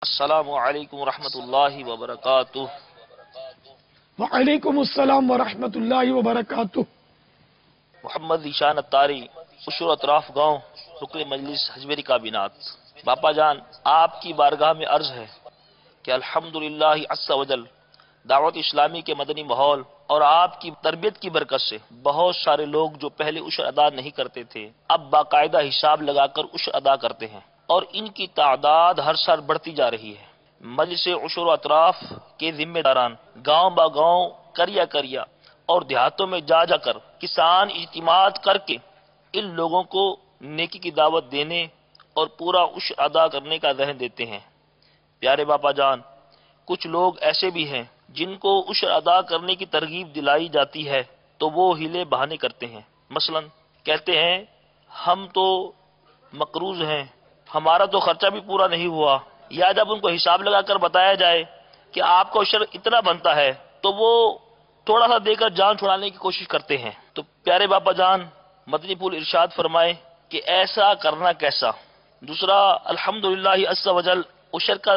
السلام علیکم ورحمۃ اللہ وبرکاتہ۔ وعلیکم السلام ورحمۃ اللہ وبرکاتہ۔ محمد ذیشان اتاری، عشر اطراف گاؤں، رکن مجلس حزبیری کابینات۔ باپا جان، آپ کی بارگاہ میں عرض ہے کہ الحمدللہ عز وجل دعوت اسلامی کے مدنی ماحول اور آپ کی تربیت کی برکت سے بہت سارے لوگ جو پہلے عشر ادا نہیں کرتے تھے اب باقاعدہ حساب لگا کر عشر ادا کرتے ہیں، اور ان کی تعداد ہر سال بڑھتی جا رہی ہے۔ مجلس عشر و اطراف کے ذمہ داران گاؤں با گاؤں، کریا کریا اور دیہاتوں میں جا جا کر کسان اجتماعات کر کے ان لوگوں کو نیکی کی دعوت دینے اور پورا عشر ادا کرنے کا ذہن دیتے ہیں۔ پیارے باپا جان، کچھ لوگ ایسے بھی ہیں جن کو عشر ادا کرنے کی ترغیب دلائی جاتی ہے تو وہ ہیلے بہانے کرتے ہیں۔ مثلا کہتے ہیں ہم تو مقروض ہیں، ہمارا تو خرچہ بھی پورا نہیں ہوا، یا جب ان کو حساب لگا کر بتایا جائے کہ آپ کا عشر اتنا بنتا ہے تو وہ تھوڑا سا دے کر جان چھڑانے کی کوشش کرتے ہیں۔ تو پیارے باپا جان، مدنی پھول ارشاد فرمائے کہ ایسا کرنا کیسا۔ دوسرا، الحمدللہ عز وجل عشر کا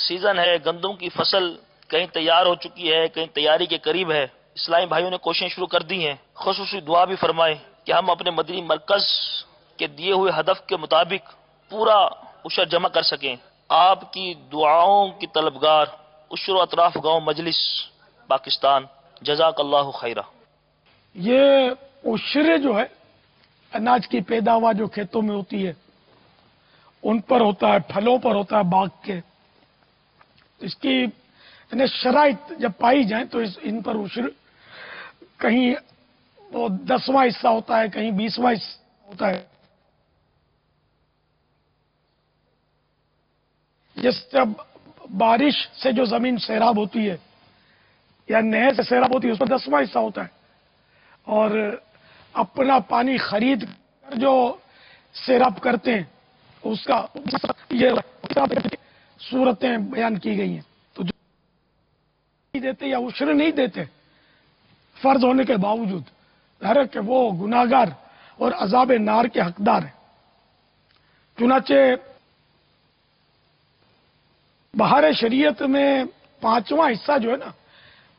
سیزن ہے، گندم کی فصل کہیں تیار ہو چکی ہے، کہیں تیاری کے قریب ہے۔ اسلامی بھائیوں نے کوششیں شروع کر دی ہیں۔ خصوصی دعا بھی فرمائے کہ ہم اپنے مدنی مرکز کے دیے ہوئے ہدف کے مطابق پورا عشر جمع کر سکیں۔ آپ کی دعاؤں کی طلبگار، عشر و اطراف گاؤں مجلس، پاکستان۔ جزاک اللہ خیرہ۔ یہ عشر جو ہے اناج کی پیداوار جو کھیتوں میں ہوتی ہے ان پر ہوتا ہے، پھلوں پر ہوتا ہے باغ کے۔ اس کی شرائط جب پائی جائیں تو ان پر عشر کہیں وہ 10واں حصہ ہوتا ہے، کہیں 20واں حصہ ہوتا ہے۔ جس جب بارش سے جو زمین سیراب ہوتی ہے یا نہر سے سیراب ہوتی ہے اس پر 10واں حصہ ہوتا ہے، اور اپنا پانی خرید کر جو سیراب کرتے ہیں اس کا یہ صورتیں بیان کی گئی ہیں۔ تو جو نہیں دیتے یا عشر نہیں دیتے فرض ہونے کے باوجود، ظاہر ہے کہ وہ گناہگار اور عذاب نار کے حقدار ہیں۔ چنانچہ بہار شریعت میں 5واں حصہ جو ہے نا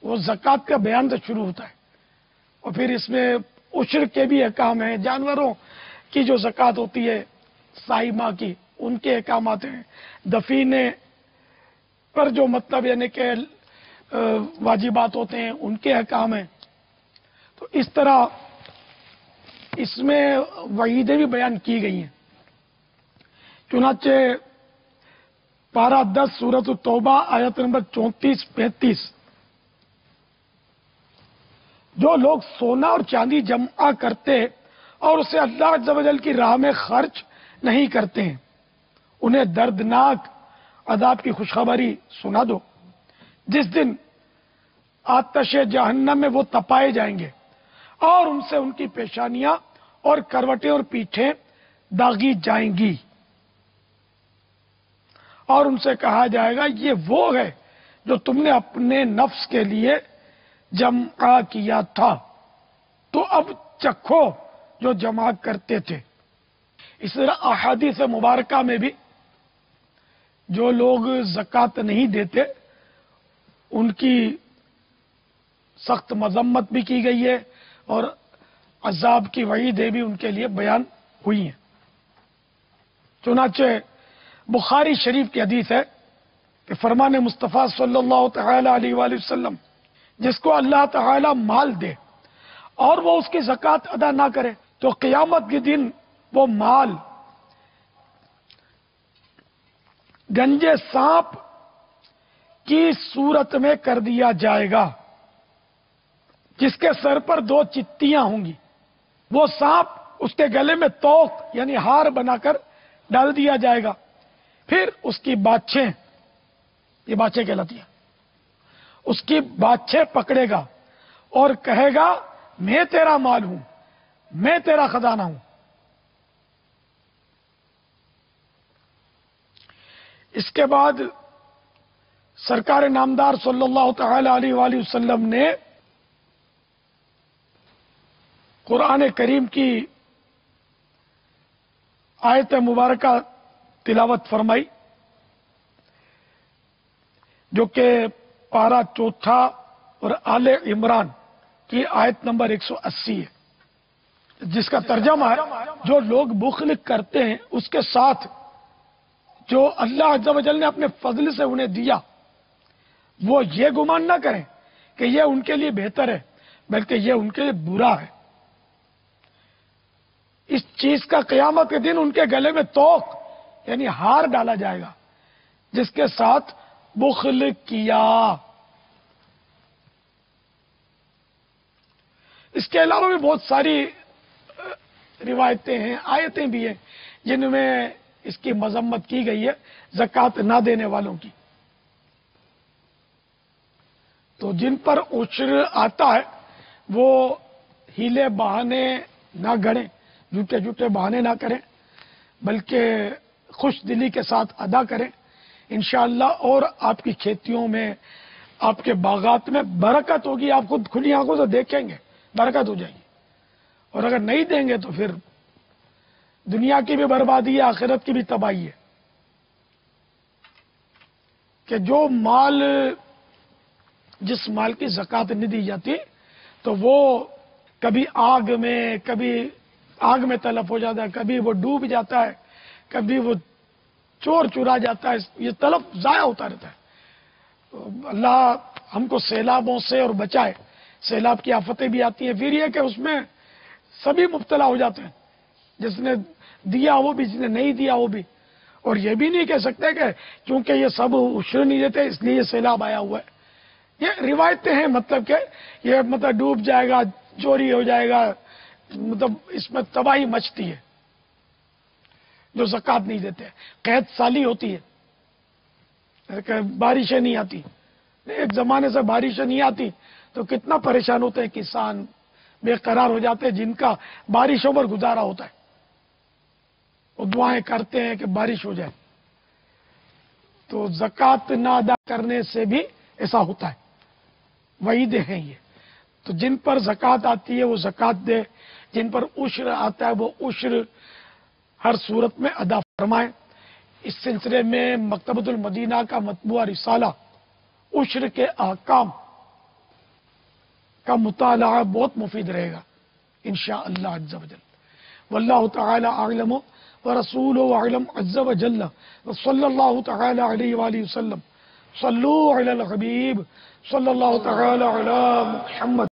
وہ زکوٰۃ کا بیان سے شروع ہوتا ہے، اور پھر اس میں عشر کے بھی احکام ہیں۔ جانوروں کی جو زکوٰۃ ہوتی ہے سائمہ کی، ان کے احکامات ہیں۔ دفینے پر جو مطلب یعنی کہ واجبات ہوتے ہیں ان کے احکام ہیں۔ تو اس طرح اس میں وعیدیں بھی بیان کی گئی ہیں۔ چنانچہ پارہ 10 سورۃ التوبہ آیت نمبر 34-35، جو لوگ سونا اور چاندی جمع کرتے اور اسے اللہ عز و جل کی راہ میں خرچ نہیں کرتے ہیں انہیں دردناک عذاب کی خوشخبری سنا دو، جس دن آتش جہنم میں وہ تپائے جائیں گے اور ان سے ان کی پیشانیاں اور کروٹیں اور پیٹھیں داغی جائیں گی، اور ان سے کہا جائے گا یہ وہ ہے جو تم نے اپنے نفس کے لیے جمع کیا تھا، تو اب چکھو جو جمع کرتے تھے۔ اس طرح احادیث مبارکہ میں بھی جو لوگ زکوٰۃ نہیں دیتے ان کی سخت مذمت بھی کی گئی ہے، اور عذاب کی وعیدیں بھی ان کے لیے بیان ہوئی ہیں۔ چنانچہ بخاری شریف کی حدیث ہے کہ فرمان مصطفیٰ صلی اللہ تعالی علیہ وآلہ وسلم، جس کو اللہ تعالی مال دے اور وہ اس کی زکوٰۃ ادا نہ کرے تو قیامت کے دن وہ مال گنجے سانپ کی صورت میں کر دیا جائے گا، جس کے سر پر 2 چتیاں ہوں گی۔ وہ سانپ اس کے گلے میں توق یعنی ہار بنا کر ڈال دیا جائے گا، پھر اس کی باچھیں، یہ باچھیں کہلاتی ہیں، اس کی باچھیں پکڑے گا اور کہے گا میں تیرا مال ہوں، میں تیرا خزانہ ہوں۔ اس کے بعد سرکار نامدار صلی اللہ تعالی علیہ وآلہ وسلم نے قرآن کریم کی آیت مبارکہ تلاوت فرمائی جو کہ پارہ 4 اور آل عمران کی آیت نمبر 180 ہے، جس کا ترجمہ ہے جو لوگ بخل کرتے ہیں اس کے ساتھ جو اللہ عز و جل نے اپنے فضل سے انہیں دیا، وہ یہ گمان نہ کریں کہ یہ ان کے لیے بہتر ہے، بلکہ یہ ان کے لیے برا ہے۔ اس چیز کا قیامت کے دن ان کے گلے میں توق یعنی ہار ڈالا جائے گا جس کے ساتھ بخل کیا۔ اس کے علاوہ بھی بہت ساری روایتیں ہیں، آیتیں بھی ہیں جن میں اس کی مذمت کی گئی ہے زکوٰۃ نہ دینے والوں کی۔ تو جن پر عشر آتا ہے وہ ہیلے بہانے نہ گڑیں، جھوٹے جھوٹے بہانے نہ کریں، بلکہ خوش دلی کے ساتھ ادا کریں انشاءاللہ، اور آپ کی کھیتیوں میں، آپ کے باغات میں برکت ہوگی۔ آپ خود کھلی آنکھوں سے دیکھیں گے برکت ہو جائے گی، اور اگر نہیں دیں گے تو پھر دنیا کی بھی بربادی ہے، آخرت کی بھی تباہی ہے۔ کہ جو مال، جس مال کی زکوٰۃ نہیں دی جاتی تو وہ کبھی آگ میں تلف ہو جاتا ہے، کبھی وہ ڈوب جاتا ہے، کبھی وہ چور چرا جاتا ہے، یہ تلف ضائع ہوتا رہتا ہے۔ تو اللہ ہم کو سیلابوں سے اور بچائے۔ سیلاب کی آفتیں بھی آتی ہیں، پھر یہ کہ اس میں سبھی مبتلا ہو جاتے ہیں، جس نے دیا وہ بھی، جس نے نہیں دیا وہ بھی۔ اور یہ بھی نہیں کہہ سکتے کہ کیونکہ یہ سب عشر نہیں دیتے اس لیے یہ سیلاب آیا ہوا ہے۔ یہ روایتیں ہیں، مطلب کہ یہ ڈوب جائے گا، چوری ہو جائے گا، مطلب اس میں تباہی مچتی ہے جو زکوٰۃ نہیں دیتے۔ قحط سالی ہوتی ہے کہ بارشیں نہیں آتی، ایک زمانے سے بارشیں نہیں آتی تو کتنا پریشان ہوتے ہیں کسان، بے قرار ہو جاتے ہیں جن کا بارشوں پر گزارا ہوتا ہے، وہ دعائیں کرتے ہیں کہ بارش ہو جائے۔ تو زکوٰۃ نہ ادا کرنے سے بھی ایسا ہوتا ہے، وعیدیں ہیں یہ۔ تو جن پر زکوٰۃ آتی ہے وہ زکوٰۃ دے، جن پر عشر آتا ہے وہ عشر ہر صورت میں ادا فرمائیں۔ اس سلسلے میں مکتبۃ المدینہ کا مطبوعہ رسالہ عشر کے احکام کا مطالعہ بہت مفید رہے گا انشاءاللہ عز و جل۔ واللہ تعالی اعلم ورسولہ اعلم عز و جل، وصلی اللہ تعالی علیہ وآلہ وسلم۔ صلو علی الحبیب صلی اللہ تعالی علی محمد۔